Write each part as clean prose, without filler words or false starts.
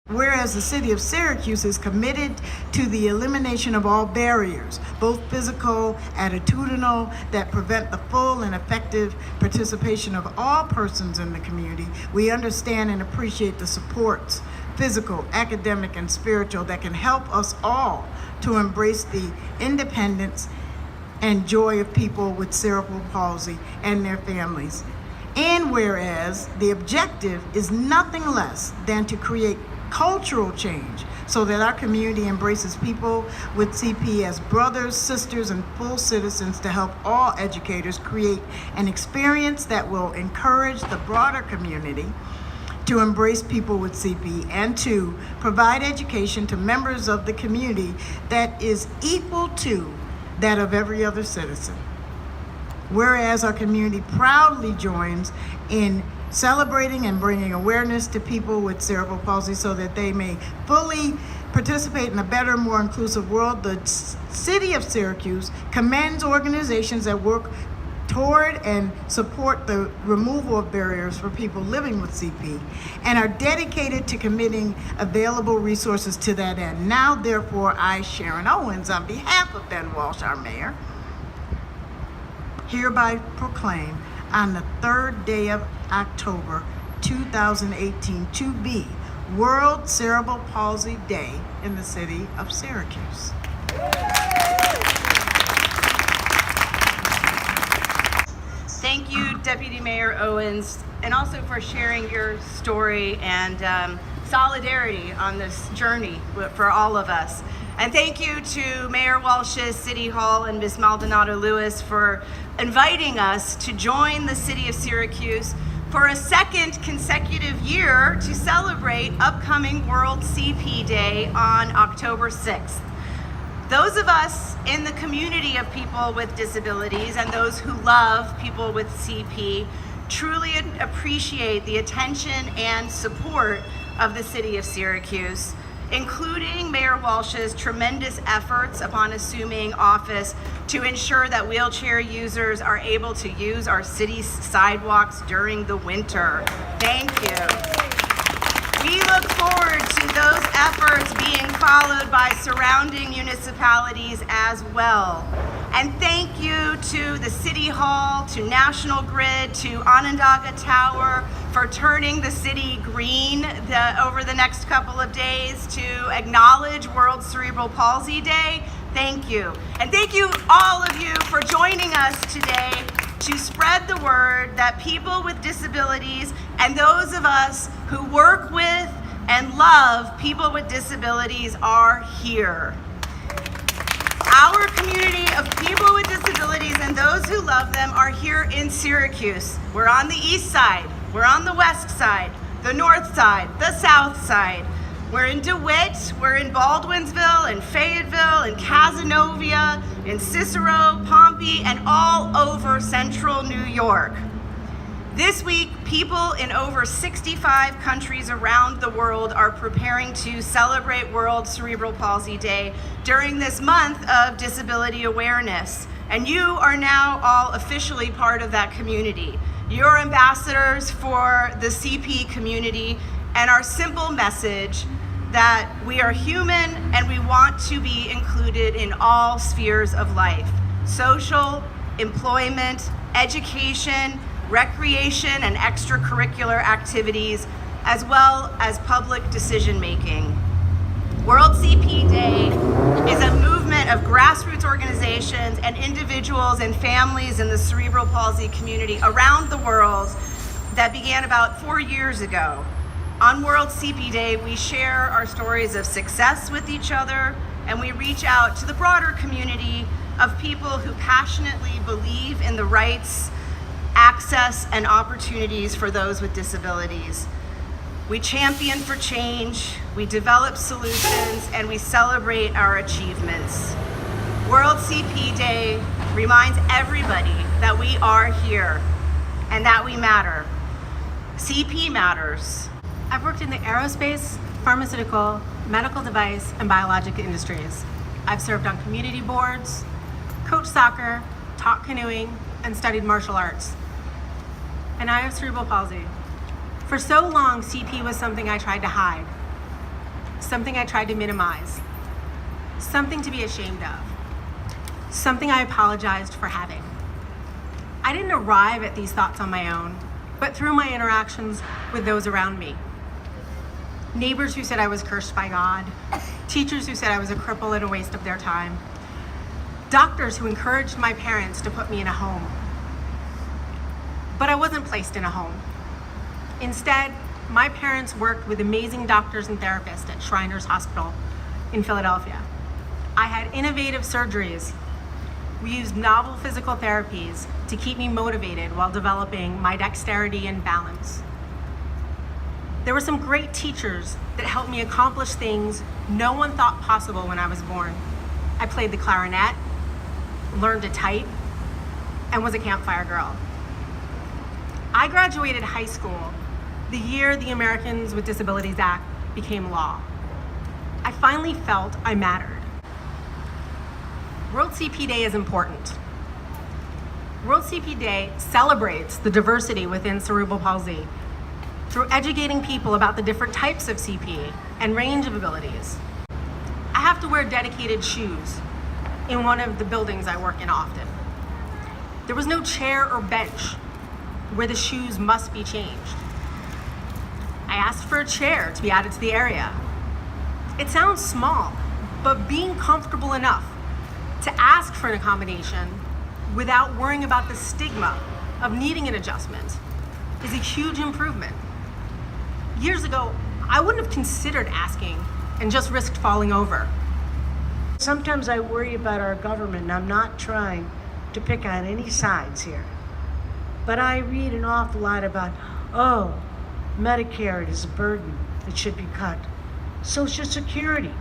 Whereas the city of Syracuse is committed to the elimination of all barriers, both physical, attitudinal, that prevent the full and effective participation of all persons in the community, we understand and appreciate the supports, physical, academic, and spiritual, that can help us all to embrace the independence and joy of people with cerebral palsy and their families. And whereas the objective is nothing less than to create cultural change so that our community embraces people with CP as brothers, sisters, and full citizens, to help all educators create an experience that will encourage the broader community to embrace people with CP, and to provide education to members of the community that is equal to that of every other citizen. Whereas our community proudly joins in celebrating and bringing awareness to people with cerebral palsy so that they may fully participate in a better, more inclusive world, the city of Syracuse commends organizations that work toward and support the removal of barriers for people living with CP, and are dedicated to committing available resources to that end. Now, therefore, I, Sharon Owens, on behalf of Ben Walsh, our mayor, hereby proclaim on the 3rd day of October 2018 to be World Cerebral Palsy Day in the city of Syracuse. Thank you, Deputy Mayor Owens, and also for sharing your story and solidarity on this journey for all of us. And thank you to Mayor Walsh's City Hall and Ms. Maldonado Lewis for inviting us to join the city of Syracuse for a second consecutive year to celebrate upcoming World CP Day on October 6th. Those of us in the community of people with disabilities and those who love people with CP truly appreciate the attention and support of the city of Syracuse, including Mayor Walsh's tremendous efforts upon assuming office to ensure that wheelchair users are able to use our city's sidewalks during the winter. Thank you. We look forward to those efforts being followed by surrounding municipalities as well. And thank you to the City Hall, to National Grid, to Onondaga Tower for turning the city green over the next couple of days to acknowledge World Cerebral Palsy Day. Thank you. And thank you, all of you, for joining us today to spread the word that people with disabilities and those of us who work with and love people with disabilities are here. Our community of people with disabilities and those who love them are here in Syracuse. We're on the east side, we're on the west side, the north side, the south side. We're in DeWitt, we're in Baldwinsville, in Fayetteville, in Cazenovia, in Cicero, Pompey, and all over central New York. This week, people in over 65 countries around the world are preparing to celebrate World Cerebral Palsy Day during this month of disability awareness. And you are now all officially part of that community. You're ambassadors for the CP community, and our simple message that we are human and we want to be included in all spheres of life: social, employment, education, recreation, and extracurricular activities, as well as public decision-making. World CP Day is a movement of grassroots organizations and individuals and families in the cerebral palsy community around the world that began about 4 years ago. On World CP Day, we share our stories of success with each other, and we reach out to the broader community of people who passionately believe in the rights, access, and opportunities for those with disabilities. We champion for change, we develop solutions, and we celebrate our achievements. World CP Day reminds everybody that we are here and that we matter. CP matters. I've worked in the aerospace, pharmaceutical, medical device, and biologic industries. I've served on community boards, coached soccer, taught canoeing, and studied martial arts. And I have cerebral palsy. For so long, CP was something I tried to hide. something I tried to minimize, something to be ashamed of, something I apologized for having. I didn't arrive at these thoughts on my own, but through my interactions with those around me. Neighbors who said I was cursed by God, teachers who said I was a cripple and a waste of their time, doctors who encouraged my parents to put me in a home. But I wasn't placed in a home. Instead, my parents worked with amazing doctors and therapists at Shriners Hospital in Philadelphia. I had innovative surgeries. We used novel physical therapies to keep me motivated while developing my dexterity and balance. There were some great teachers that helped me accomplish things no one thought possible when I was born. I played the clarinet, learned to type, and was a campfire girl. I graduated high school the year the Americans with Disabilities Act became law. I finally felt I mattered. World CP Day is important. World CP Day celebrates the diversity within cerebral palsy through educating people about the different types of CP and range of abilities. I have to wear dedicated shoes in one of the buildings I work in often. There was no chair or bench where the shoes must be changed. I asked for a chair to be added to the area. It sounds small, but being comfortable enough to ask for an accommodation without worrying about the stigma of needing an adjustment is a huge improvement. Years ago, I wouldn't have considered asking and just risked falling over. Sometimes I worry about our government, and I'm not trying to pick on any sides here. But I read an awful lot about, oh, Medicare is a burden that should be cut. Social Security,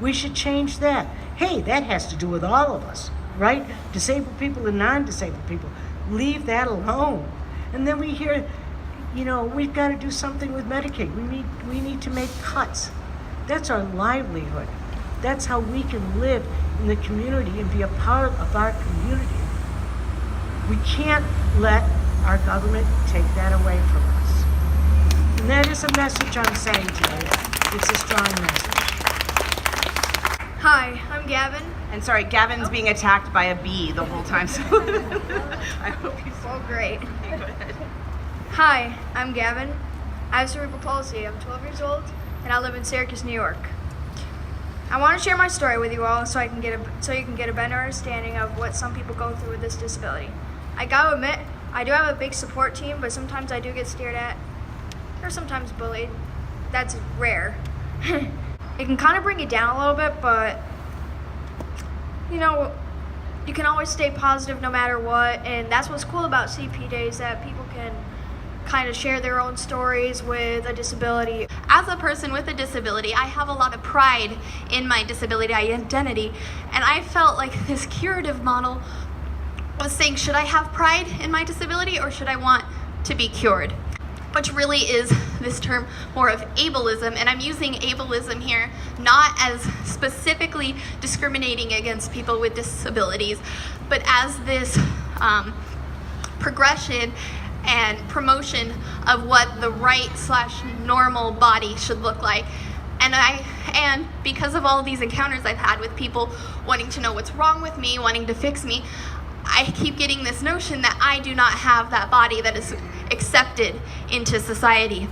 we should change that. Hey, that has to do with all of us, right? Disabled people and non-disabled people. Leave that alone. And then we hear, we've got to do something with Medicaid. We need to make cuts. That's our livelihood. That's how we can live in the community and be a part of our community. We can't let our government take that away from us. And that is a message I'm saying today. It's a strong message. Hi, I'm Gavin. And sorry, Gavin's being attacked by a bee the whole time, so I hope he's Oh, great. okay. Go ahead. Hi, I'm Gavin. I have cerebral palsy. I'm 12 years old, and I live in Syracuse, New York. I want to share my story with you all so you can get a better understanding of what some people go through with this disability. I gotta admit, I do have a big support team, but sometimes I do get stared at, or sometimes bullied. That's rare. It can kind of bring you down a little bit, but you can always stay positive no matter what, and that's what's cool about CP Days, that people can kind of share their own stories with a disability. As a person with a disability, I have a lot of pride in my disability identity, and I felt like this curative model was saying, should I have pride in my disability or should I want to be cured? Which really is this term more of ableism, and I'm using ableism here not as specifically discriminating against people with disabilities, but as this progression and promotion of what the right/normal body should look like. And because of all of these encounters I've had with people wanting to know what's wrong with me, wanting to fix me, I keep getting this notion that I do not have that body that is accepted into society.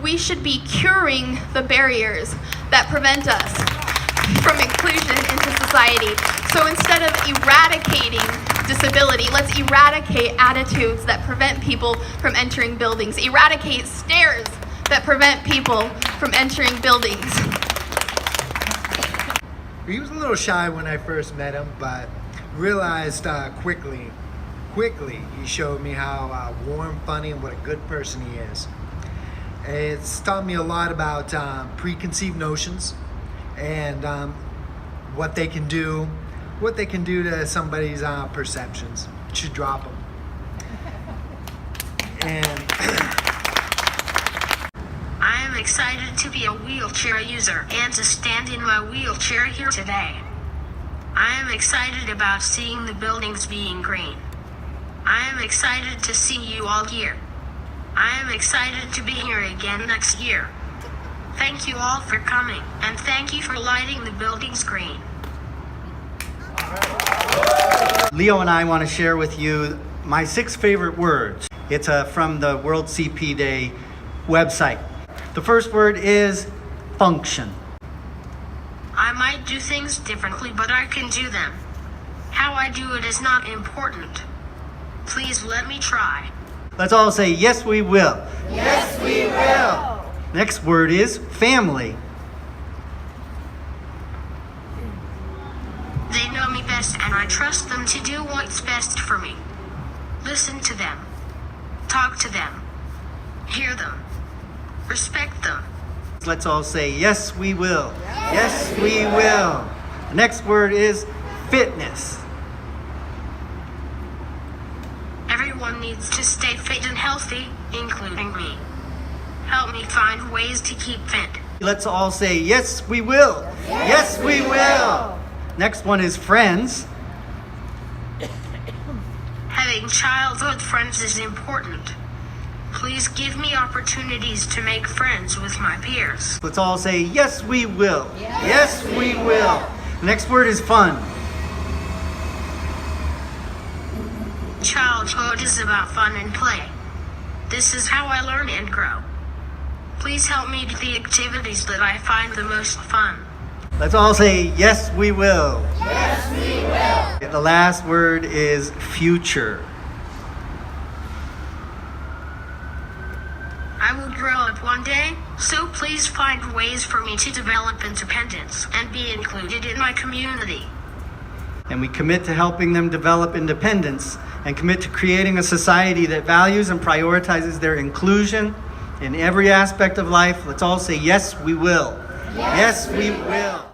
We should be curing the barriers that prevent us from inclusion into society. So instead of eradicating disability, let's eradicate attitudes that prevent people from entering buildings, eradicate stares that prevent people from entering buildings. He was a little shy when I first met him, but realized quickly he showed me how warm, funny, and what a good person he is. It's taught me a lot about preconceived notions and what they can do to somebody's perceptions. You should drop them. And I am excited to be a wheelchair user and to stand in my wheelchair here today. I am excited about seeing the buildings being green. I am excited to see you all here. I am excited to be here again next year. Thank you all for coming, and thank you for lighting the building's green. Leo and I want to share with you my 6 favorite words. It's from the World CP Day website. The first word is function. I might do things differently, but I can do them. How I do it is not important. Please let me try. Let's all say, yes, we will. Yes, we will. Next word is family. They know me best, and I trust them to do what's best for me. Listen to them. Talk to them. Hear them. Respect them. Let's all say, yes, we will. Yes, we will. The next word is fitness. Everyone needs to stay fit and healthy, including me. Help me find ways to keep fit. Let's all say, yes, we will. Yes, we will. Next one is friends. Having childhood friends is important. Please give me opportunities to make friends with my peers. Let's all say, yes, we will. Yes, we will. The next word is fun. Childhood is about fun and play. This is how I learn and grow. Please help me do the activities that I find the most fun. Let's all say, yes, we will. Yes, we will. The last word is future. I will grow up one day, so please find ways for me to develop independence and be included in my community. And we commit to helping them develop independence and commit to creating a society that values and prioritizes their inclusion in every aspect of life. Let's all say, yes, we will. Yes, we will.